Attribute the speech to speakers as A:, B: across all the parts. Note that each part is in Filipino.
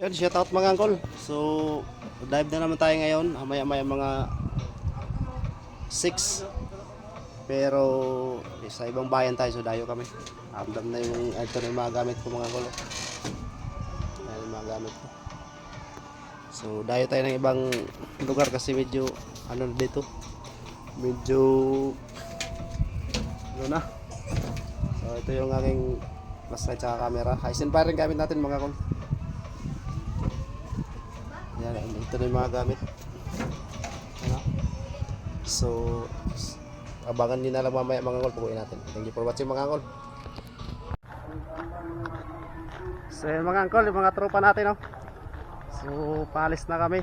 A: Yun, shout out mga angkol. So, dive na naman tayo ngayon. Maya-maya mga 6. Pero sa ibang bayan tayo, so dayo kami. Amdam na yung ito na yung mga gamit ko mga angkol. Ayan yung mga gamit ko. So, dayo tayo ng ibang lugar kasi medyo ano na dito. Medyo ano na. So, ito yung aking flashlight sa camera. Hisense pa rin gamit natin mga angkol. Yan, ito na yung mga gamit. Ano? So, abangan nyo na lang mamaya mga angkol, pukuin natin. Thank you for watching mga angkol. So yun mga angkol, yung mga tropa natin, oh. So, paalis na kami.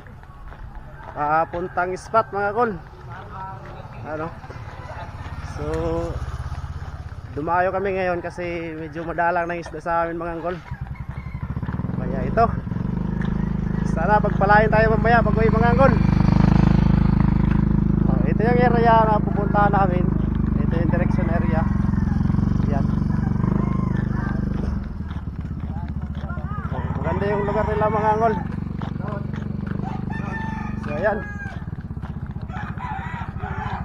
A: Papuntang spot mga angkol. Ano? So, dumayo kami ngayon kasi medyo madalang na isda sa amin mga angkol. Kaya ito. Sana pagpalain tayo mamaya pag uwi mga angkol. Ito yung area na pupuntahan namin. Ito yung direction area. Yan. Maganda yung lugar nila mga angkol. So ayan.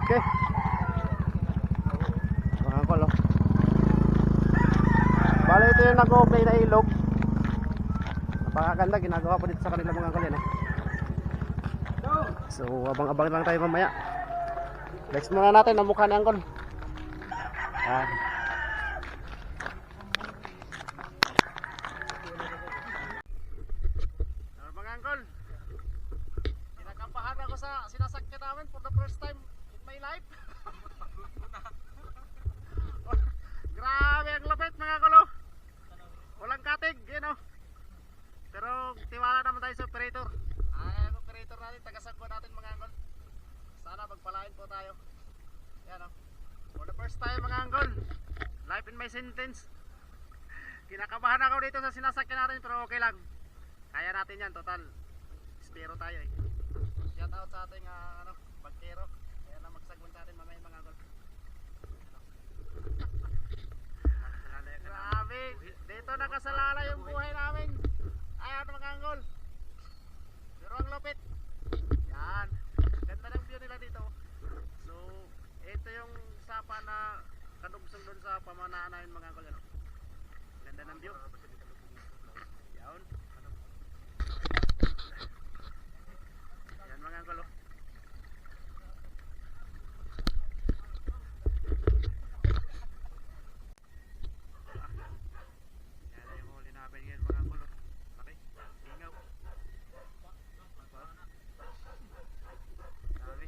A: Okay. Mga angkol, oh. Bale ito yung nag-o-play na ilog. Napakaganda, ginagawa pa dito sa kanila mga angkol yan, oh. So abang-abang lang tayo mamaya. Flex muna natin ang mukha ni angkol. Yan. Mga angkol, kinakabahan ako sa sinasakyan namin for the first time in my life. Grabe ang lapit mga angkol, oh. Walang katig, yun, oh. Pero tiwala naman tayo sa operator. Ang operator natin, tagasagwa natin mga angkol. Sana pagpalain po tayo. Yan, oh. For the first time mga angkol, life in my sentence. Kinakabahan ako dito sa sinasakyan natin pero okay lang. Kaya natin yan, total espero tayo eh. Shout out sa ating bagkero. Kaya na magsagwan sa atin mamaya mga angkol. Grabe, dito nakasalala yung buhay namin. Ayan mga angkol. Pero ang lupit. Yan. Ganda ng view nila dito. So, ito yung sapa na kadugsong doon sa pamanaan namin mga angkol. Ano? Ganda ng view. Yan. Yan mga angkol. Oh. Yan yung huli namin ngayon mga angkol. Oh. Okay, ingaw. Dami.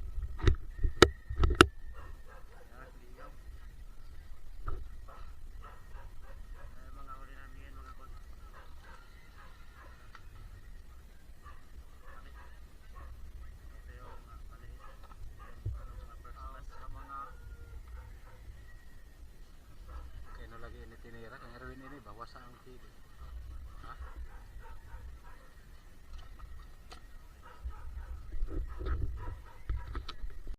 A: Yan, ingaw. Yan mga huli namin ngayon mga angkol. Ito yung maliit. Mga first class. Sa mga kaya no lagi ini tinira kang Erwin ini bawas ang kilo. Ha?